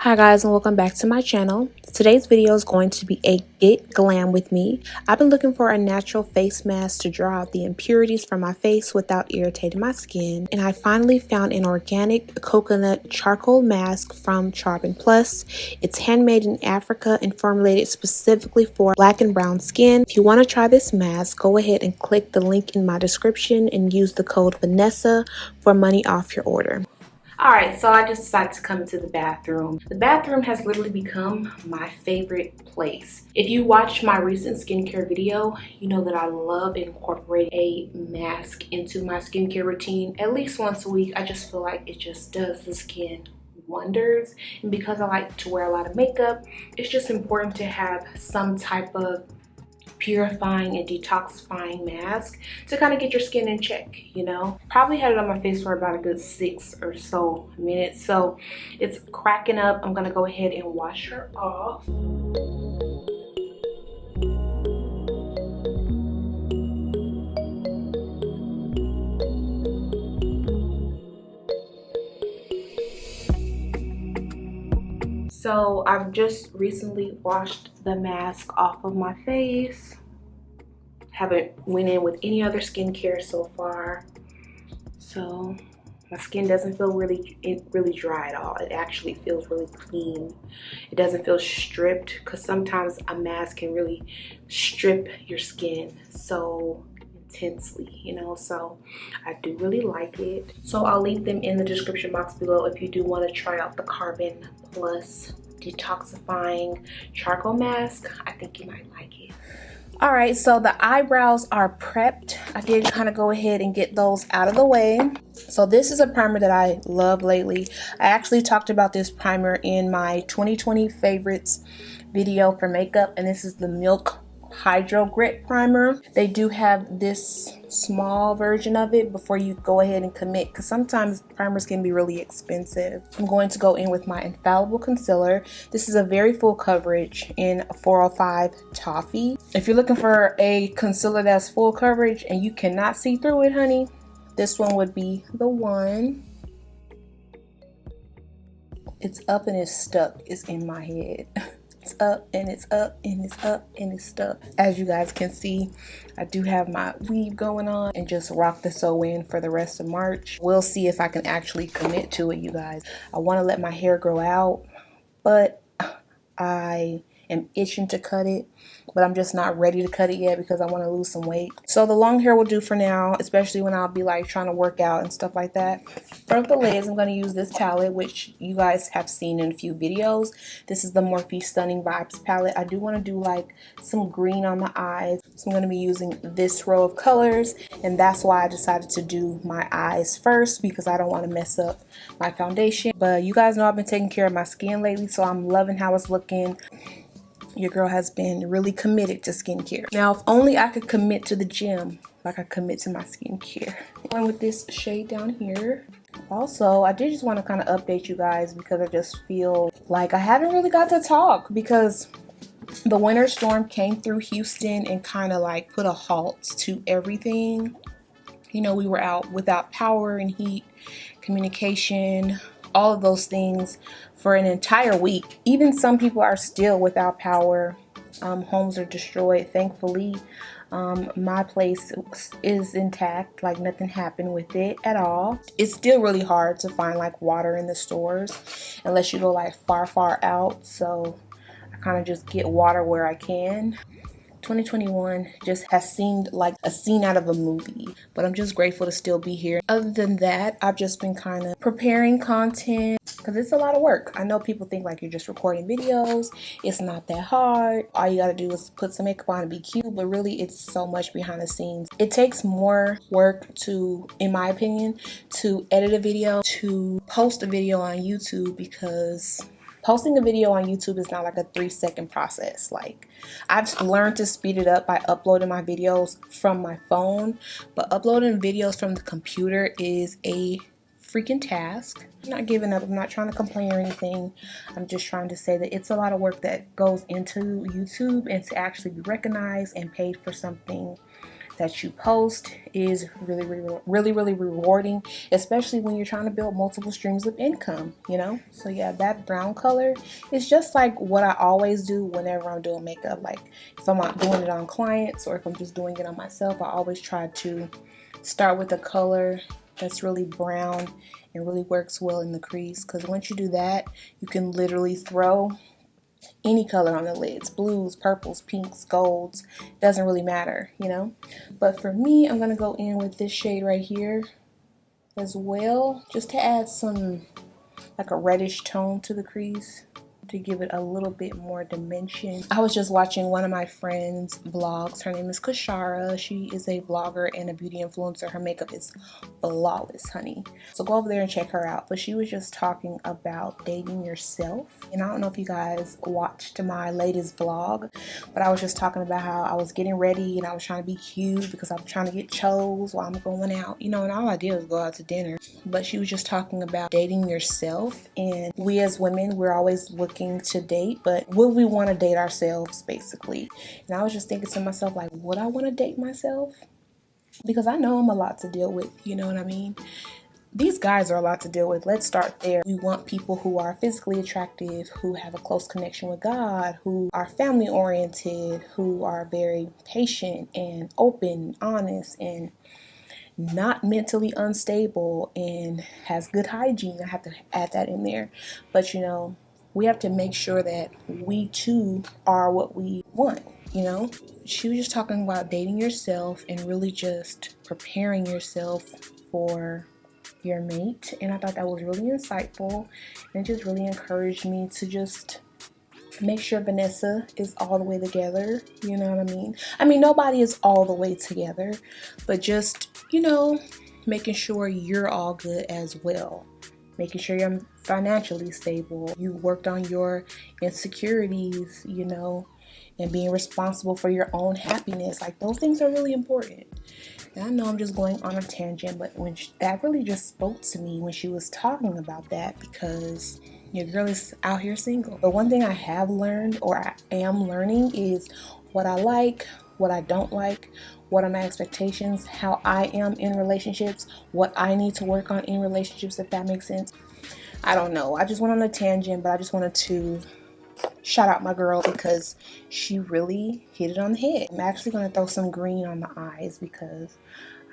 Hi guys, and welcome back to my channel. Today's video is going to be a Get Glam with me. I've been looking for a natural face mask to draw out the impurities from my face without irritating my skin, and I finally found an organic coconut charcoal mask from Charbon Plus. It's handmade in Africa and formulated specifically for black and brown skin. If you want to try this mask, go ahead and click the link in my description and use the code Vanessa for money off your order. Alright, so I just decided to come into the bathroom. The bathroom has literally become my favorite place. If you watched my recent skincare video, you know that I love incorporating a mask into my skincare routine at least once a week. I just feel like it just does the skin wonders. And because I like to wear a lot of makeup, it's just important to have some type of purifying and detoxifying mask to kind of get your skin in check, you know. Probably had it on my face for about a good 6 or so minutes, so it's cracking up. I'm gonna go ahead and wash her off. So I've just recently washed the mask off of my face. Haven't went in with any other skincare so far. So my skin doesn't feel really dry at all. It actually feels really clean. It doesn't feel stripped, because sometimes a mask can really strip your skin so intensely, you know. So I do really like it. So I'll leave them in the description box below if you do want to try out the Charbon Plus detoxifying charcoal mask. I think you might like it. All right, so the eyebrows are prepped. I did kind of go ahead and get those out of the way. So this is a primer that I love lately. I actually talked about this primer in my 2020 favorites video for makeup, and this is the Milk Hydro Grit Primer. They do have this small version of it before you go ahead and commit, because sometimes primers can be really expensive. I'm going to go in with my Infallible Concealer. This is a very full coverage in 405 Toffee. If you're looking for a concealer that's full coverage and you cannot see through it, honey, this one would be the one. It's up and it's stuck. It's in my head. It's up and it's up and it's up and it's stuck. As you guys can see, I do have my weave going on and just rock the sew in for the rest of March. We'll see if I can actually commit to it, you guys. I want to let my hair grow out, but I am itching to cut it, but I'm just not ready to cut it yet because I want to lose some weight. So the long hair will do for now, especially when I'll be like trying to work out and stuff like that. For the lids, I'm going to use this palette, which you guys have seen in a few videos. This is the Morphe Stunning Vibes palette. I do want to do like some green on the eyes, so I'm going to be using this row of colors, and that's why I decided to do my eyes first, because I don't want to mess up my foundation. But you guys know I've been taking care of my skin lately, so I'm loving how it's looking. Your girl has been really committed to skincare. Now, if only I could commit to the gym like I commit to my skincare. Going with this shade down here. Also, I did just want to kind of update you guys, because I just feel like I haven't really got to talk, because the winter storm came through Houston and kind of like put a halt to everything. You know, we were out without power and heat, communication, all of those things for an entire week. Even some people are still without power. Homes are destroyed. Thankfully, my place is intact. Like nothing happened with it at all. It's still really hard to find like water in the stores unless you go like far out. So I kind of just get water where I can. 2021 just has seemed like a scene out of a movie, but I'm just grateful to still be here. Other than that, I've just been kind of preparing content, because it's a lot of work. I know people think like you're just recording videos. It's not that hard. All you gotta do is put some makeup on and be cute, but really it's so much behind the scenes. It takes more work to, in my opinion, to edit a video, to post a video on YouTube, because posting a video on YouTube is not like a 3-second process. Like, I've learned to speed it up by uploading my videos from my phone, but uploading videos from the computer is a freaking task. I'm not giving up. I'm not trying to complain or anything. I'm just trying to say that it's a lot of work that goes into YouTube, and to actually be recognized and paid for something that you post is really rewarding, especially when you're trying to build multiple streams of income, you know. So yeah, that brown color is just like what I always do whenever I'm doing makeup. Like if I'm not doing it on clients or if I'm just doing it on myself, I always try to start with a color that's really brown and really works well in the crease, because once you do that, you can literally throw any color on the lids, blues, purples, pinks, golds, doesn't really matter, you know. But for me, I'm gonna go in with this shade right here as well, just to add some like a reddish tone to the crease, to give it a little bit more dimension. I was just watching one of my friends' vlogs. Her name is Kashara. She is a vlogger and a beauty influencer. Her makeup is flawless, honey. So go over there and check her out. But she was just talking about dating yourself. And I don't know if you guys watched my latest vlog, but I was just talking about how I was getting ready and I was trying to be cute because I'm trying to get chose while I'm going out, you know, and all I did was go out to dinner. But she was just talking about dating yourself, and we as women, we're always looking to date, but will we want to date ourselves, basically? And I was just thinking to myself, like, would I want to date myself? Because I know I'm a lot to deal with, you know what I mean? These guys are a lot to deal with. Let's start there. We want people who are physically attractive, who have a close connection with God, who are family oriented, who are very patient and open, honest, and not mentally unstable, and has good hygiene. I have to add that in there. But you know, we have to make sure that we too are what we want, you know. She was just talking about dating yourself and really just preparing yourself for your mate, and I thought that was really insightful and just really encouraged me to just make sure Vanessa is all the way together, you know what I mean? I mean, nobody is all the way together, but just, you know, making sure you're all good as well. Making sure you're financially stable. You worked on your insecurities, you know, and being responsible for your own happiness. Like, those things are really important. And I know I'm just going on a tangent, but that really just spoke to me when she was talking about that, because your girl is out here single. But one thing I have learned, or I am learning, is what I like, what I don't like, what are my expectations, how I am in relationships, what I need to work on in relationships, if that makes sense. I don't know. I just went on a tangent, but I just wanted to shout out my girl because she really hit it on the head. I'm actually going to throw some green on the eyes because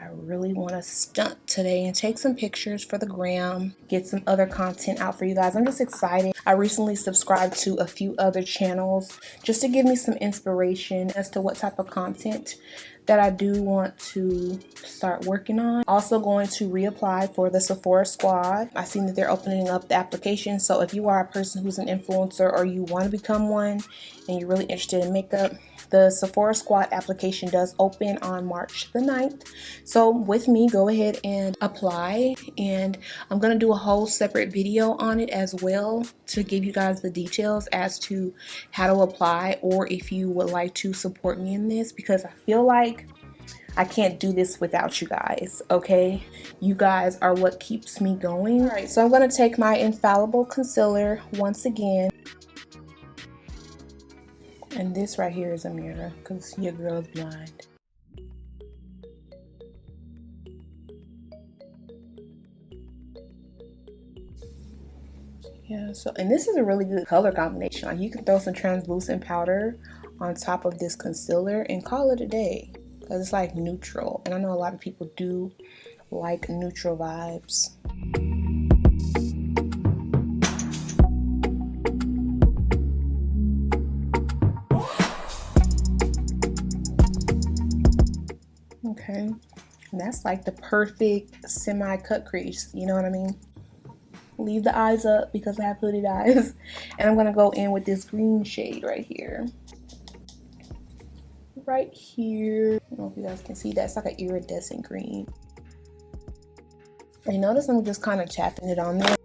I really want to stunt today and take some pictures for the gram, get some other content out for you guys. I'm just excited. I recently subscribed to a few other channels just to give me some inspiration as to what type of content that I do want to start working on. Also going to reapply for the Sephora Squad. I've seen that they're opening up the application. So if you are a person who's an influencer or you want to become one and you're really interested in makeup, the Sephora Squad application does open on March the 9th. So with me, go ahead and apply. And I'm going to do a whole separate video on it as well to give you guys the details as to how to apply, or if you would like to support me in this, because I feel like I can't do this without you guys, okay? You guys are what keeps me going. All right, so I'm going to take my infallible concealer once again. And this right here is a mirror because your girl is blind. Yeah, so, and this is a really good color combination. Like, you can throw some translucent powder on top of this concealer and call it a day, because it's like neutral. And I know a lot of people do like neutral vibes. Okay, and that's like the perfect semi-cut crease, you know what I mean? Leave the eyes up because I have hooded eyes. And I'm gonna go in with this green shade right here. Right here. I don't know if you guys can see that. It's like an iridescent green. And notice I'm just kind of tapping it on there.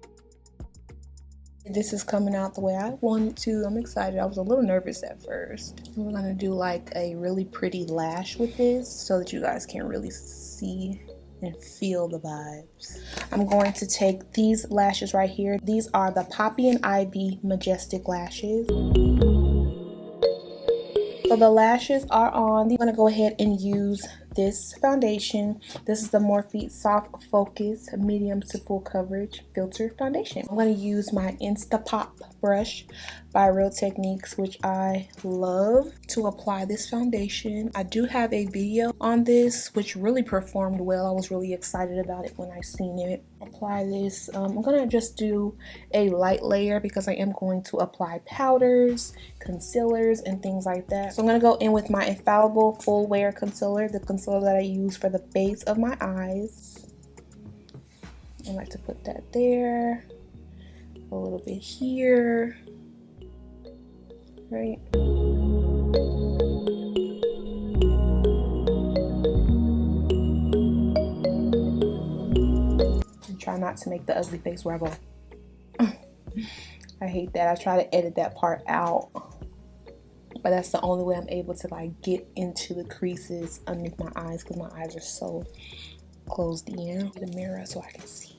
This is coming out the way I wanted to. I'm excited. I was a little nervous at first. We're gonna do like a really pretty lash with this so that you guys can really see and feel the vibes. I'm going to take these lashes right here. These are the Poppy and Ivy Majestic lashes. So the lashes are on. I'm gonna go ahead and use this foundation. This is the Morphe Soft Focus Medium to Full Coverage Filter Foundation. I'm going to use my Instapop brush by Real Techniques, which I love, to apply this foundation. I do have a video on this which really performed well. I was really excited about it when I seen it. Apply this. I'm going to just do a light layer because I am going to apply powders, concealers, and things like that. So I'm going to go in with my Infallible Full Wear Concealer, the concealer that I use for the base of my eyes. I like to put that there, a little bit here, right? And try not to make the ugly face where I go. I hate that. I try to edit that part out, but that's the only way I'm able to like get into the creases underneath my eyes because my eyes are so closed in. The mirror so I can see,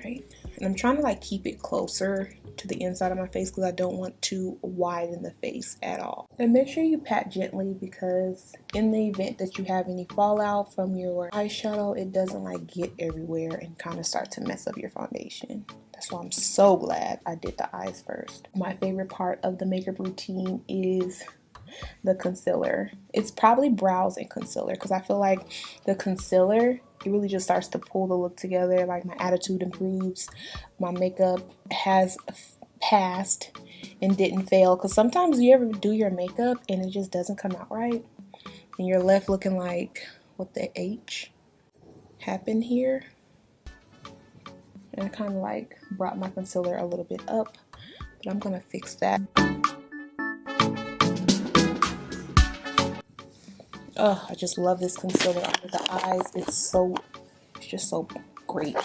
right? And I'm trying to like keep it closer to the inside of my face because I don't want to widen the face at all. And make sure you pat gently because in the event that you have any fallout from your eyeshadow, it doesn't like get everywhere and kind of start to mess up your foundation. That's why I'm so glad I did the eyes first. My favorite part of the makeup routine is the concealer. It's probably brows and concealer because I feel like the concealer, it really just starts to pull the look together. Like my attitude improves, my makeup has passed and didn't fail, because sometimes you ever do your makeup and it just doesn't come out right and you're left looking like what the H happened here. And I kind of like brought my concealer a little bit up, but I'm gonna fix that. Oh, I just love this concealer under the eyes. It's just so great.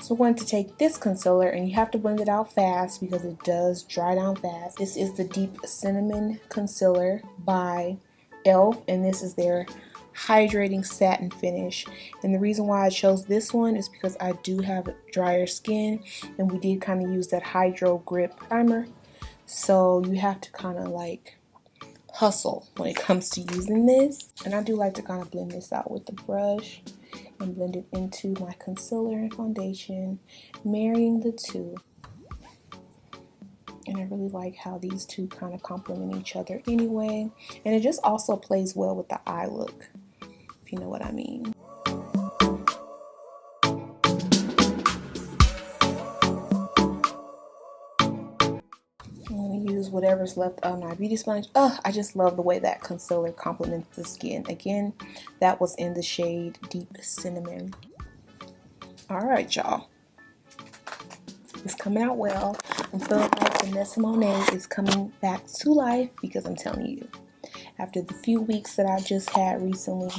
So we're going to take this concealer, and you have to blend it out fast because it does dry down fast. This is the Deep Cinnamon Concealer by e.l.f. and this is their hydrating satin finish. And the reason why I chose this one is because I do have drier skin, and we did kind of use that Hydro Grip primer. So you have to kind of like hustle when it comes to using this. And I do like to kind of blend this out with the brush and blend it into my concealer and foundation, marrying the two. And I really like how these two kind of complement each other anyway. And it just also plays well with the eye look, if you know what I mean. I'm going to use whatever's left of my beauty sponge. I just love the way that concealer complements the skin. Again, that was in the shade Deep Cinnamon. Alright, y'all. It's coming out well. I'm feeling like Vanessa Monet is coming back to life because I'm telling you, after the few weeks that I just had recently,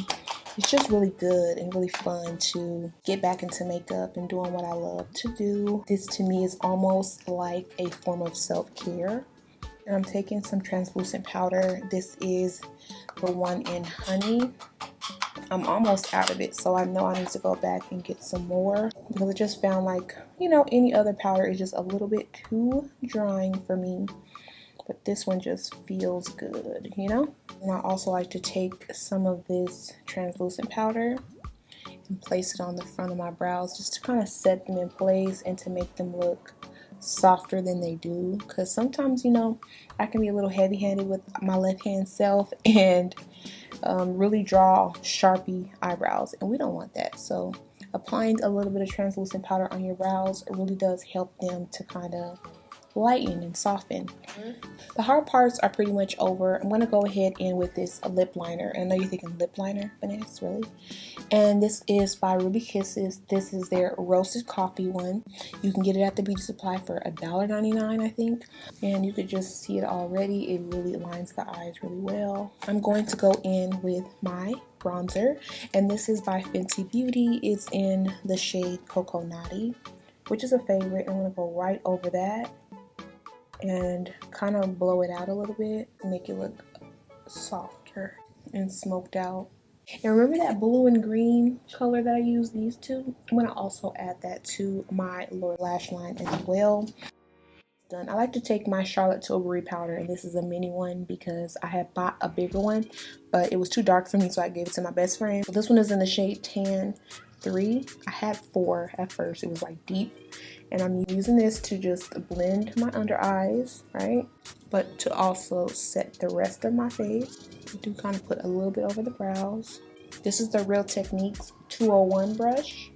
it's just really good and really fun to get back into makeup and doing what I love to do. This to me is almost like a form of self-care. And I'm taking some translucent powder. This is the one in Honey. I'm almost out of it, so I know I need to go back and get some more because I just found like, you know, any other powder is just a little bit too drying for me. But this one just feels good, you know? And I also like to take some of this translucent powder and place it on the front of my brows just to kind of set them in place and to make them look softer than they do. Because sometimes, you know, I can be a little heavy-handed with my left-hand self and really draw sharpy eyebrows, and we don't want that. So applying a little bit of translucent powder on your brows really does help them to kind of lighten and soften. The hard parts are pretty much over. I'm going to go ahead in with this lip liner. And I know you're thinking lip liner, Vanessa, really? And this is by Ruby Kisses. This is their roasted coffee one. You can get it at the beauty supply for $1.99, I think. And you could just see it already. It really lines the eyes really well. I'm going to go in with my bronzer, and this is by Fenty Beauty. It's in the shade Cocoa Naughty, which is a favorite. I'm going to go right over that and kind of blow it out a little bit, make it look softer and smoked out. And remember that blue and green color that I used, these two? I'm going to also add that to my lower lash line as well. done. I like to take my Charlotte Tilbury powder, and this is a mini one because I had bought a bigger one, but it was too dark for me, so I gave it to my best friend. So this one is in the shade Tan 3. I had 4 at first. It was like deep, and I'm using this to just blend my under eyes, right? But to also set the rest of my face. I do kind of put a little bit over the brows. This is the Real Techniques 201 brush.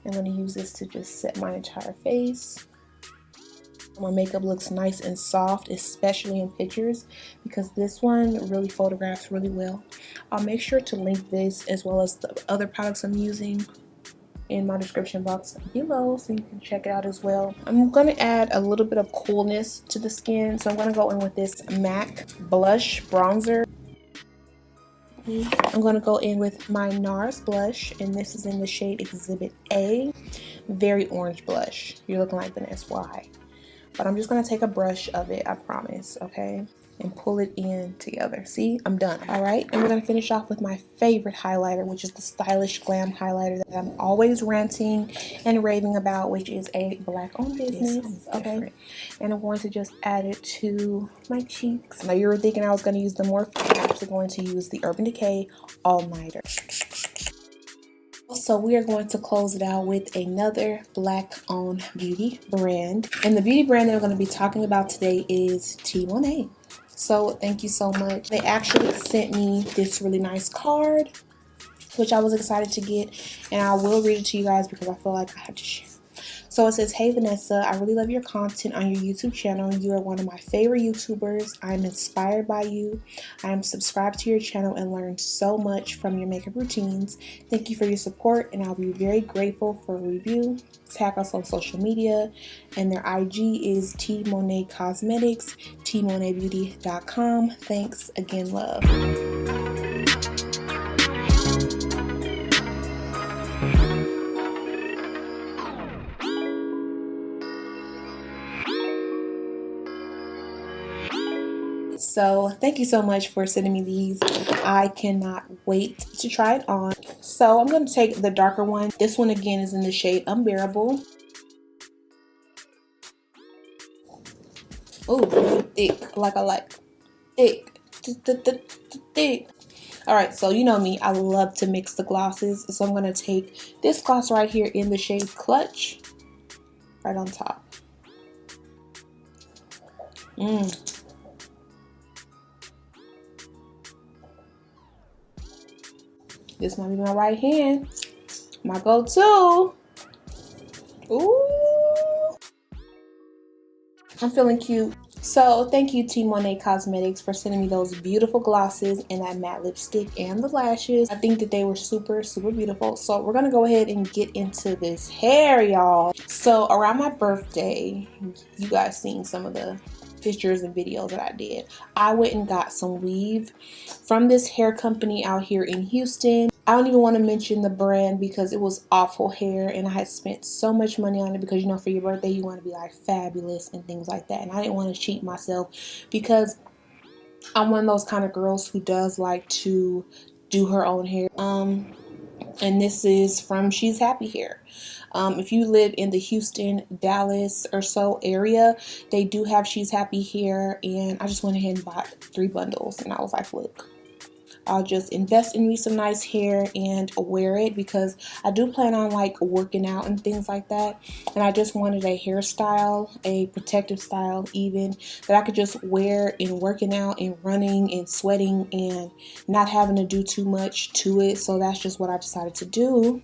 I'm going to use this to just set my entire face. My makeup looks nice and soft, especially in pictures, because this one really photographs really well. I'll make sure to link this as well as the other products I'm using in my description box below, so you can check it out as well. I'm going to add a little bit of coolness to the skin, so I'm going to go in with this MAC blush bronzer. I'm going to go in with my NARS blush, and this is in the shade Exhibit A. Very orange blush. You're looking like Vanessa. Why? But I'm just going to take a brush of it, I promise, okay? And pull it in together. See, I'm done. All right, and we're going to finish off with my favorite highlighter, which is the Stylish Glam highlighter that I'm always ranting and raving about, which is a black-owned business, okay? And I'm going to just add it to my cheeks. Now, you were thinking I was going to use the Morphe. I'm actually going to use the Urban Decay All-Nighter. So we are going to close it out with another black-owned beauty brand. And the beauty brand that I'm going to be talking about today is T. Monet. So thank you so much. They actually sent me this really nice card, which I was excited to get. And I will read it to you guys because I feel like I have to share. So it says, "Hey Vanessa, I really love your content on your YouTube channel. You are one of my favorite YouTubers. I am inspired by you. I am subscribed to your channel and learned so much from your makeup routines. Thank you for your support, and I'll be very grateful for a review. Tag us on social media, and their IG is Tomea Cosmetics, tmonetbeauty.com. Thanks again, love." So thank you so much for sending me these. I cannot wait to try it on. So I'm going to take the darker one. This one again is in the shade Unbearable. Ooh, thick, like I like. Thick. Thick. Alright, so you know me, I love to mix the glosses. So I'm going to take this gloss right here in the shade Clutch, right on top. This might be my right hand. My go-to. Ooh. I'm feeling cute. So thank you Tomea Cosmetics for sending me those beautiful glosses and that matte lipstick and the lashes. I think that they were super beautiful. So we're gonna go ahead and get into this hair, y'all. So around my birthday, you guys seen some of the pictures and videos that I did. I went and got some weave from this hair company out here in Houston. I don't even want to mention the brand because it was awful hair and I had spent so much money on it because, you know, for your birthday you want to be like fabulous and things like that, and I didn't want to cheat myself because I'm one of those kind of girls who does like to do her own hair. And this is from She's Happy Hair. If you live in the Houston, Dallas or so area, they do have She's Happy Hair, and I just went ahead and bought 3 bundles and I was like, look, I'll just invest in me some nice hair and wear it because I do plan on like working out and things like that, and I just wanted a hairstyle, a protective style even, that I could just wear in working out and running and sweating and not having to do too much to it. So that's just what I decided to do.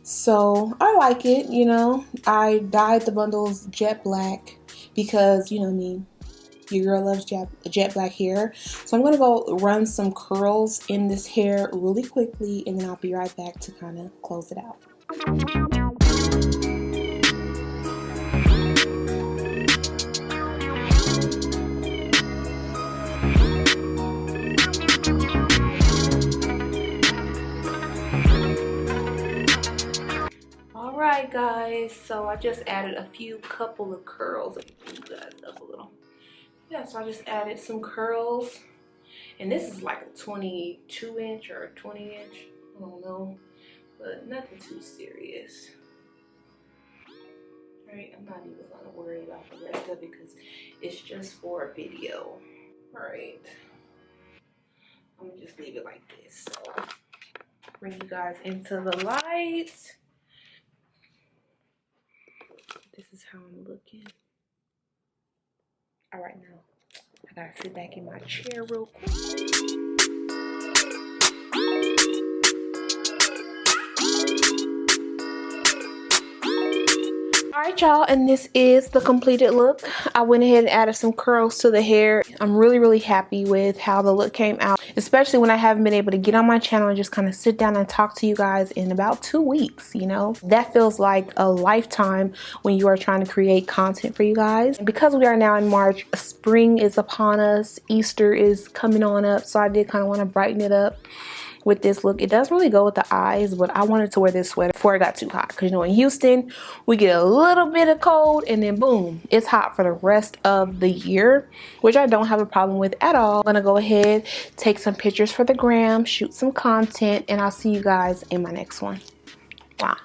So I like it, you know. I dyed the bundles jet black because, you know me, your girl loves jet black hair. So I'm going to go run some curls in this hair really quickly, and then I'll be right back to kind of close it out. Alright guys, so I just added a couple of curls. Let me pull you guys up a little. Yeah, so I just added some curls, and this is like a 22 inch or a 20 inch, I don't know, but nothing too serious. Right, I'm not even gonna worry about the rest of it because it's just for a video. Right, I'm gonna just leave it like this. So bring you guys into the light. This is how I'm looking. All right, now I gotta sit back in my chair real quick. Alright y'all, and this is the completed look. I went ahead and added some curls to the hair. I'm really happy with how the look came out, especially when I haven't been able to get on my channel and just kind of sit down and talk to you guys in about 2 weeks, you know. That feels like a lifetime when you are trying to create content for you guys. And because we are now in March, spring is upon us, Easter is coming on up, so I did kind of want to brighten it up with this look. It does really go with the eyes, but I wanted to wear this sweater before it got too hot, because you know in Houston we get a little bit of cold and then boom, it's hot for the rest of the year, which I don't have a problem with at all. I'm gonna go ahead, take some pictures for the gram, shoot some content, and I'll see you guys in my next one. Wow.